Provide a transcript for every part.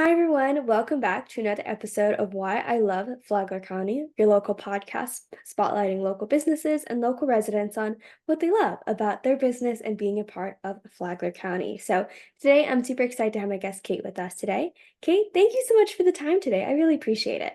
Hi, everyone. Welcome back to another episode of Why I Love Flagler County, your local podcast spotlighting local businesses and local residents on what they love about their business and being a part of Flagler County. So, today I'm super excited to have my guest Kate with us today. Kate, thank you so much for the time today. I really appreciate it.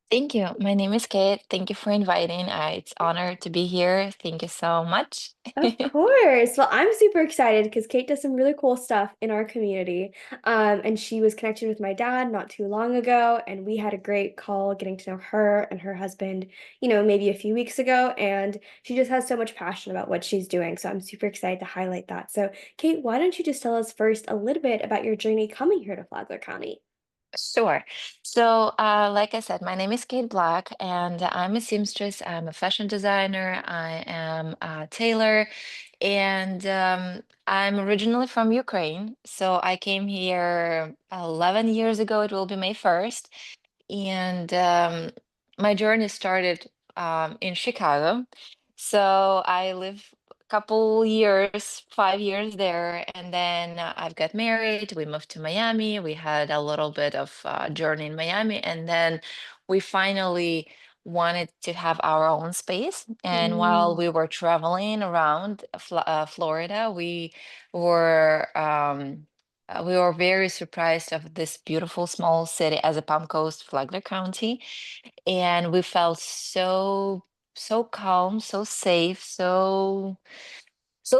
Thank you. My name is Kate. Thank you for inviting. It's honor to be here. Thank you so much. Of course. Well, I'm super excited because Kate does some really cool stuff in our community. And she was connected with my dad not too long ago, and we had a great call getting to know her and her husband, maybe a few weeks ago. And she just has so much passion about what she's doing. So I'm super excited to highlight that. So, Kate, why don't you just tell us first a little bit about your journey coming here to Flagler County? Sure. Like I said, my name is Kate Black, and I'm a seamstress. I'm a fashion designer. I am a tailor, and I'm originally from Ukraine. So I came here 11 years ago. It will be May 1st. And my journey started in Chicago. So I live a couple years, 5 years there, and then I've got married. We moved to Miami. We had a little bit of journey in Miami, and then we finally wanted to have our own space. And while Mm, we were traveling around Florida, were we were very surprised of this beautiful small city as a Palm Coast, Flagler County, and we felt so calm, so safe, so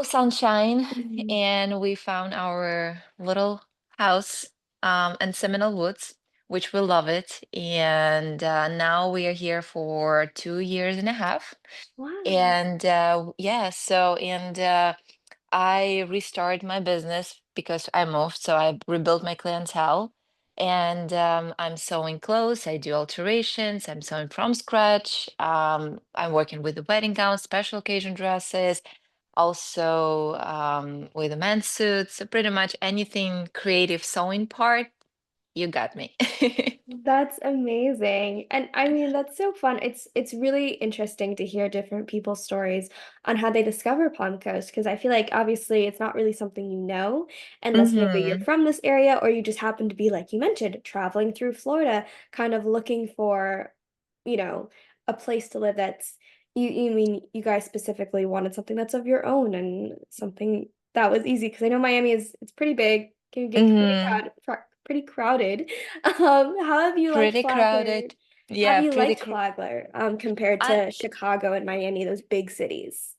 sunshine, mhm. and we found our little house in Seminole Woods, which we love it. And now we are here for 2 years and a half. Wow. And yeah, so and I restarted my business because I moved, so I rebuilt my clientele. And I'm sewing clothes, I do alterations, I'm sewing from scratch. I'm working with the wedding gowns, special occasion dresses, also with the men's suits. So pretty much anything creative sewing part, you got me. That's amazing. And I mean, that's so fun. It's really interesting to hear different people's stories on how they discover Palm Coast because I feel like obviously it's not really something you know unless maybe you're hmm from this area or you just happen to be like you mentioned traveling through Florida kind of looking for, you know, a place to live that's you mean you guys specifically wanted something that's of your own and something that was easy because I know Miami is it's pretty big, can get hmm pretty crowded. How have you liked Pretty Flagler? crowded. Have Yeah, you liked Flagler, compared I to Chicago and Miami, those big cities?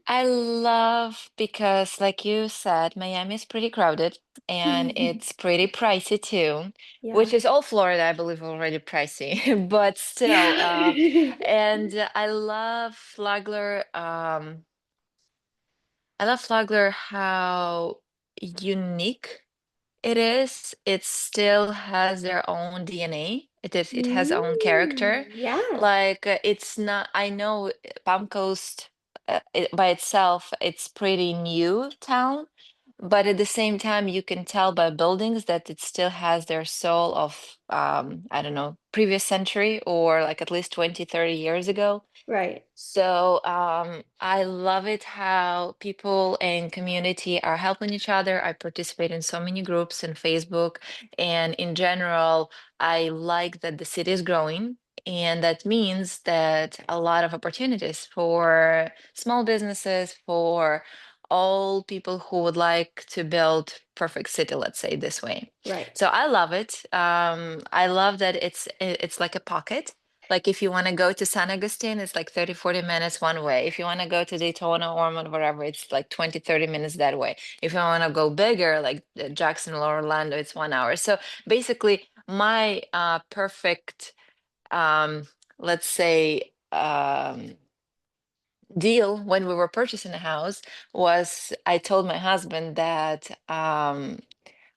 I love because, like you said, Miami is pretty crowded and it's pretty pricey too, which Yeah. is all Florida, I believe, already pricey. But still, Yeah. and I love Flagler how unique it is. It still has their own DNA. It has own character. Yeah, Like it's not. I know Palm Coast by itself, it's pretty new town, but at the same time, you can tell by buildings that it still has their soul of I don't know, previous century or like at least 20, 30 years ago. right, So I love it how people and community are helping each other. I participate in so many groups in Facebook, and in general, I like that the city is growing, and that means that a lot of opportunities for small businesses, for all people who would like to build perfect city, let's say this way. right. So I love it. I love that it's like a pocket, like if you want to go to San Agustin, it's like 30, 40 minutes one way. If you want to go to Daytona, Ormond, whatever, it's like 20, 30 minutes that way. If you want to go bigger, like Jacksonville or Orlando, it's 1 hour. So basically, my perfect, um, let's say, deal when we were purchasing a house was I told my husband that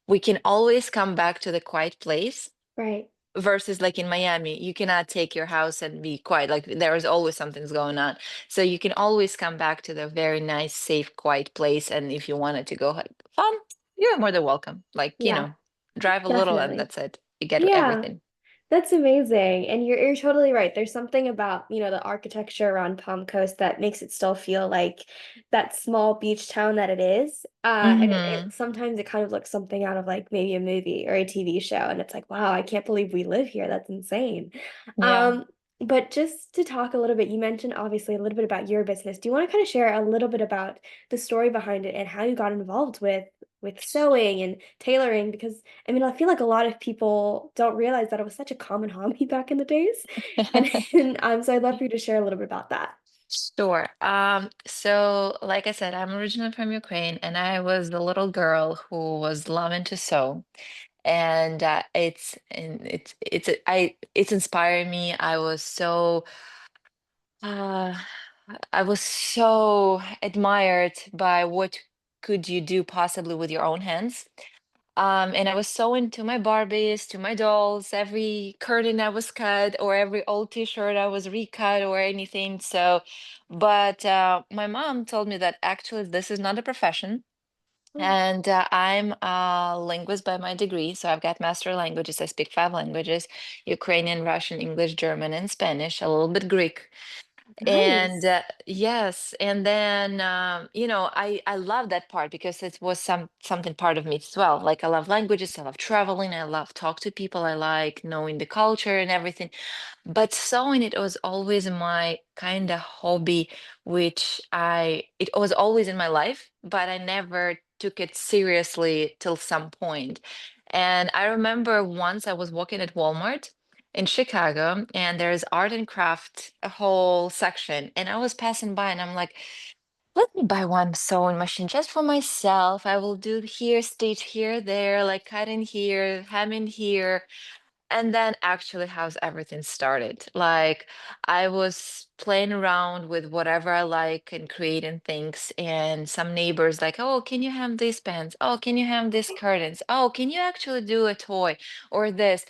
we can always come back to the quiet place Right. versus like in Miami, you cannot take your house and be quiet. Like there is always something's going on. So you can always come back to the very nice, safe, quiet place. And if you wanted to go have fun, you're more than welcome. Like, Yeah, drive a little and definitely. that's it. You get Yeah. everything. That's amazing. And you're totally right. There's something about, the architecture around Palm Coast that makes it still feel like that small beach town that it is. And it Hmm. sometimes it kind of looks something out of like maybe a movie or a TV show. And it's like, wow, I can't believe we live here. That's insane. Yeah. Um, but just to talk a little bit, you mentioned obviously a little bit about your business. Do you want to kind of share a little bit about the story behind it and how you got involved with sewing and tailoring? Because I mean, I feel like a lot of people don't realize that it was such a common hobby back in the days. And so I'd love for you to share a little bit about that. Sure. So like I said, I'm originally from Ukraine, and I was the little girl who was loving to sew. And it's inspiring me. Uh, I was so admired by what could you do possibly with your own hands. And I was so into my Barbies, to my dolls, every curtain I was cut, or every old t-shirt I was recut or anything. But my mom told me that actually this is not a profession. Oh, And I'm a linguist by my degree. So I've got master languages. I speak 5 languages: Ukrainian, Russian, English, German, and Spanish, a little bit Greek. And nice. yes, and then I love that part because it was something part of me as well. Like I love languages, I love traveling, I love talk to people, I like knowing the culture and everything. But sewing, it was always my kind of hobby, which it was always in my life, but I never took it seriously till some point. And I remember once I was working at Walmart in Chicago, and there's art and craft, a whole section. And I was passing by, and I'm like, let me buy one sewing machine just for myself. I will do here, stitch here, there, like cut in here, hem in here. And then actually how's everything started. Like I was playing around with whatever I like and creating things. And some neighbors like, oh, can you have these pens? Oh, can you have these curtains? Oh, can you actually do a toy or this?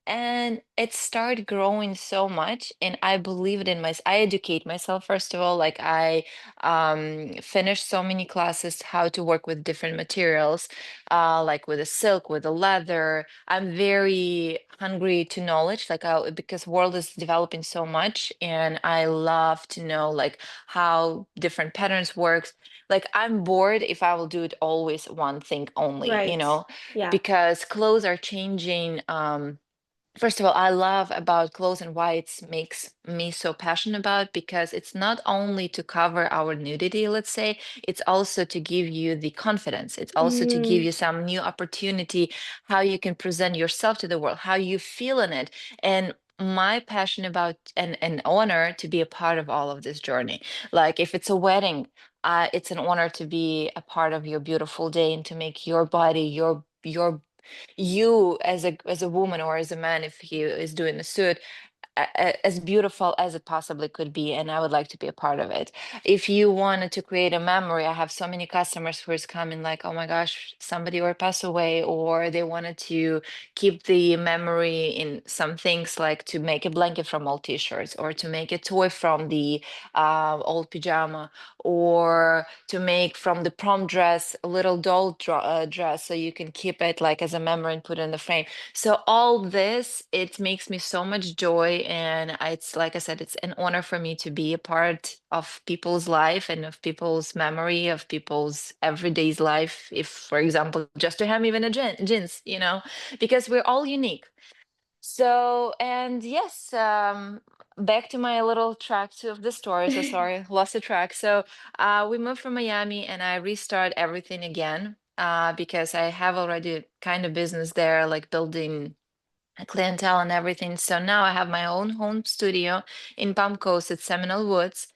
And it started growing so much. And I believed in myself. I educate myself, first of all. Like I finished so many classes how to work with different materials, like with the silk, with the leather. I'm very hungry to knowledge, like because world is developing so much, and I love to know like how different patterns works. Like I'm bored if I will do it always one thing only, Right. Yeah. because clothes are changing. First of all, I love about clothes and why it makes me so passionate about, because it's not only to cover our nudity, let's say, it's also to give you the confidence. It's also to give Mm, you some new opportunity, how you can present yourself to the world, how you feel in it. And my passion about and an honor to be a part of all of this journey. Like if it's a wedding, it's an honor to be a part of your beautiful day and to make your body, your you as a woman or as a man, if he is doing the suit, as beautiful as it possibly could be, and I would like to be a part of it. If you wanted to create a memory, I have so many customers who is coming like, oh my gosh, somebody or passed away, or they wanted to keep the memory in some things, like to make a blanket from old t-shirts, or to make a toy from the old pajama, or to make from the prom dress a little dress, so you can keep it like as a memory and put it in the frame. So all this, it makes me so much joy, and it's like I said, it's an honor for me to be a part of people's life and of people's memory, of people's everyday's life. If, for example, just to have even a jeans, because we're all unique. So, and yes, back to my little track two of the story. So sorry, lost the track. So, we moved from Miami, and I restart everything again, because I have already kind of business there, like building a clientele and everything. So now I have my own home studio in Palm Coast at Seminole Woods.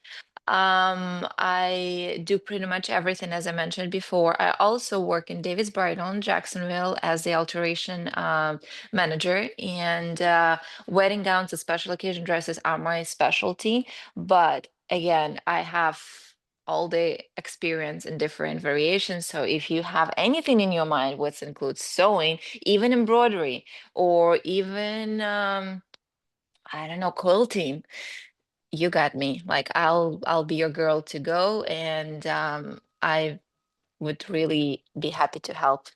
I do pretty much everything, as I mentioned before. I also work in Davis Bridal in Jacksonville as the alteration manager, and wedding gowns and special occasion dresses are my specialty. But again, I have all the experience in different variations. So if you have anything in your mind, which includes sewing, even embroidery, or even I don't know, quilting, you got me. Like I'll be your girl to go, and I would really be happy to help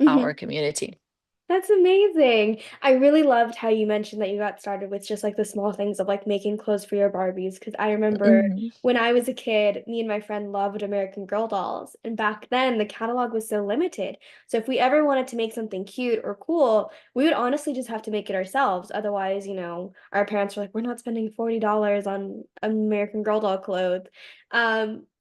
our mhm. community. That's amazing. I really loved how you mentioned that you got started with just like the small things of like making clothes for your Barbies. Because I remember Mhm. when I was a kid, me and my friend loved American Girl dolls. And back then, the catalog was so limited. So if we ever wanted to make something cute or cool, we would honestly just have to make it ourselves. Otherwise, our parents were like, we're not spending $40 on American Girl doll clothes.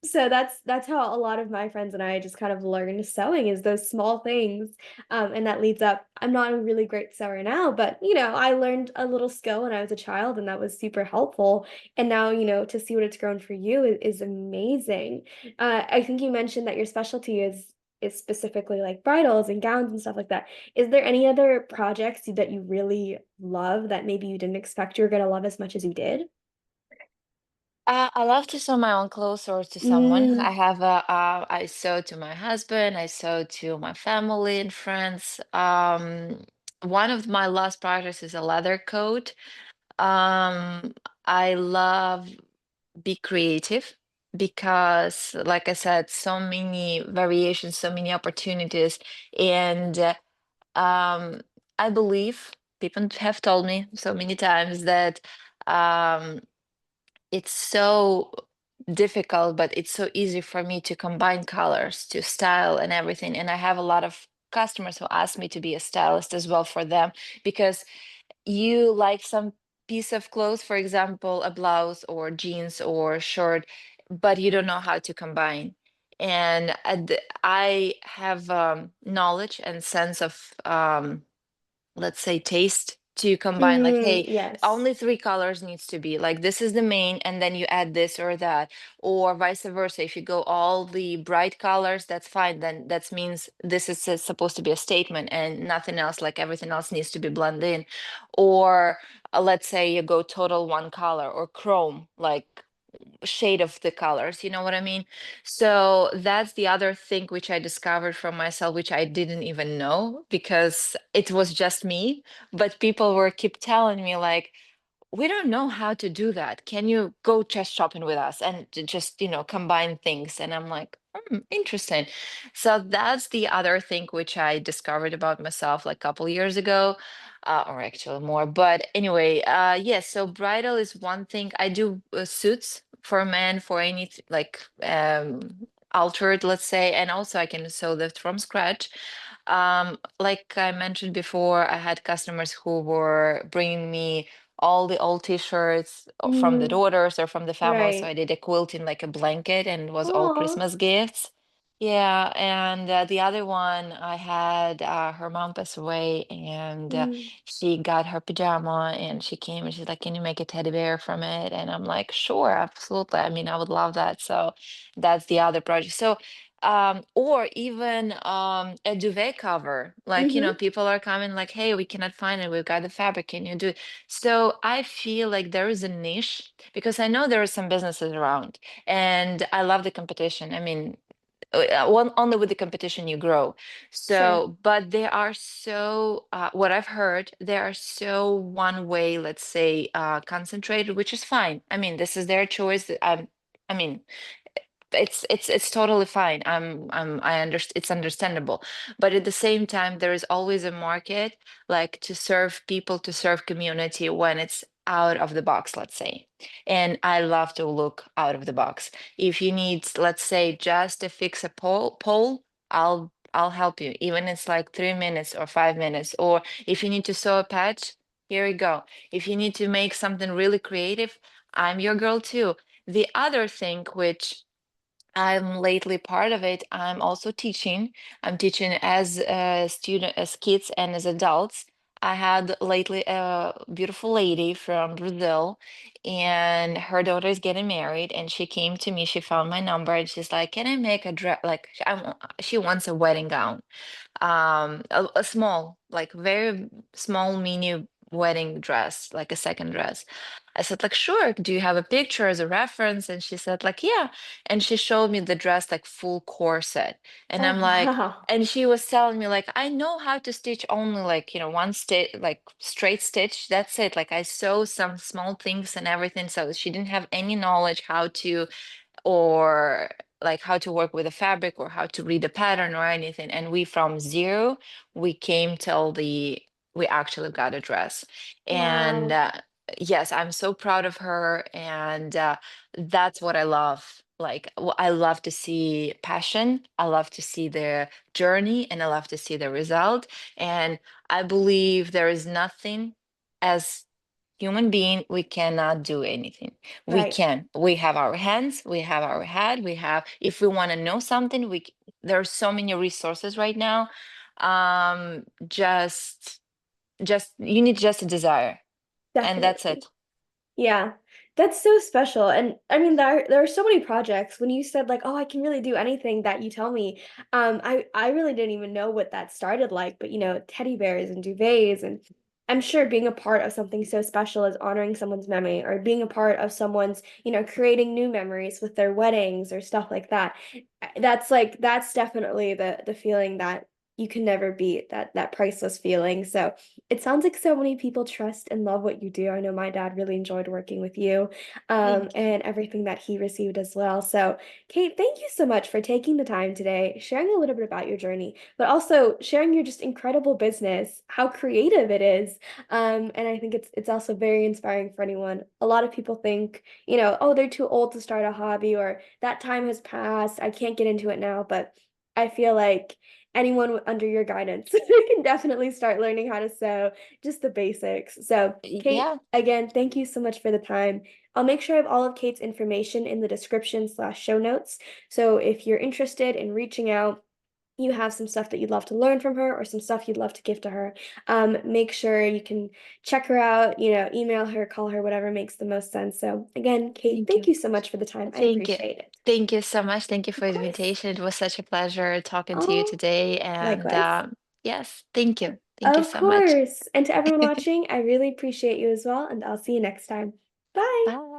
So that's how a lot of my friends and I just kind of learned sewing is those small things and that leads up. I'm not a really great sewer now, but I learned a little skill when I was a child, and that was super helpful. And now, to see what it's grown for you is amazing. I think you mentioned that your specialty is specifically like bridals and gowns and stuff like that. Is there any other projects that you really love that maybe you didn't expect you were gonna love as much as you did? I love to sew my own clothes or to someone. Mm, I sew to my husband, I sew to my family and friends. One of my last projects is a leather coat. I love be creative because, like I said, so many variations, so many opportunities, and um, I believe people have told me so many times that um, it's so difficult, but it's so easy for me to combine colors, to style and everything. And I have a lot of customers who ask me to be a stylist as well for them because you like some piece of clothes, for example, a blouse or jeans or shirt, but you don't know how to combine. And I have knowledge and sense of let's say taste to combine like, hey, yes. only three colors needs to be like this is the main and then you add this or that, or vice versa. If you go all the bright colors, that's fine, then that means this is supposed to be a statement and nothing else, like everything else needs to be blended in. Or let's say you go total one color or chrome, like shade of the colors, you know what I mean? So that's the other thing which I discovered from myself, which I didn't even know because it was just me, but people were keep telling me like, we don't know how to do that. Can you go chest shopping with us and just, combine things? And I'm like, interesting. So that's the other thing which I discovered about myself like a couple years ago, or actually more. But anyway, yes. So bridal is one thing. I do suits for men for any like altered, let's say, and also I can sew that from scratch. Like I mentioned before, I had customers who were bringing me all the old t-shirts from the Mm, daughters or from the family. So I right. did a quilt in like a blanket and it was all Oh. Christmas gifts. Yeah, and the other one I had her mom passed away and Mm, she got her pajama and she came and she's like, "Can you make a teddy bear from it?" And I'm like, "Sure, absolutely. I mean, I would love that." So that's the other project. So or even a duvet cover. Like, mm-hmm. people are coming like, "Hey, we cannot find it. We've got the fabric. Can you do it?" So I feel like there is a niche because I know there are some businesses around and I love the competition. I mean, only with the competition you grow. Sure. So, but they are so, what I've heard, they are so one way, let's say, concentrated, which is fine. I mean, this is their choice. I mean, it's totally fine. I understand, it's understandable, but at the same time there is always a market like to serve people, to serve community when it's out of the box, let's say. And I love to look out of the box. If you need, let's say, just to fix a pole, I'll help you, even it's like 3 minutes or 5 minutes. Or if you need to sew a patch, here you go. If you need to make something really creative, I'm your girl too. The other thing which I'm lately part of it. I'm also teaching. I'm teaching as a student, as kids and as adults. I had lately a beautiful lady from Brazil, and her daughter is getting married, and she came to me. She found my number, and she's like, "Can I make a dress? Like, she wants a wedding gown." A small, like very small mini wedding dress, like a second dress. I said like, sure, do you have a picture as a reference? And she said like, yeah. And she showed me the dress like full corset, and Oh, I'm like, wow. and she was telling me like, I know how to stitch only like, one stitch, like straight stitch, that's it. Like I sew some small things and everything, so she didn't have any knowledge how to, or like how to work with a fabric or how to read a pattern or anything. And we from zero, we came till we actually got a dress. And Wow. yes, I'm so proud of her. And that's what I love. Like, I love to see passion. I love to see the journey and I love to see the result. And I believe there is nothing as human being, we cannot do anything. We Right. can. We have our hands, we have our head, we have, if we want to know something, there are so many resources right now. Just you need just a desire, and that's Definitely. it. Yeah, that's so special. And I mean, there are so many projects. When you said like, "Oh, I can really do anything that you tell me," I really didn't even know what that started like. But teddy bears and duvets, and I'm sure being a part of something so special as honoring someone's memory, or being a part of someone's, creating new memories with their weddings or stuff like that. That's definitely the feeling that you can never beat, that priceless feeling. So it sounds like so many people trust and love what you do. I know my dad really enjoyed working with you, Thank you. and everything that he received as well. So, Kate, thank you so much for taking the time today, sharing a little bit about your journey, but also sharing your just incredible business, how creative it is. And I think it's also very inspiring for anyone. A lot of people think, oh, they're too old to start a hobby, or that time has passed. I can't get into it now. But I feel like anyone under your guidance can definitely start learning how to sew, just the basics. So, Kate, Yeah. again, thank you so much for the time. I'll make sure I have all of Kate's information in the description/show notes. So if you're interested in reaching out, you have some stuff that you'd love to learn from her or some stuff you'd love to give to her, make sure you can check her out, email her, call her, whatever makes the most sense. So again, Kate, Thank thank you. you so much for the time. I Thank you. appreciate it. Thank you so much. Thank you Of for the course. invitation. It was such a pleasure talking to you Oh, today. And likewise. yes, thank you. Thank you Of so much. course. And to everyone watching, I really appreciate you as well, and I'll see you next time. Bye. Bye.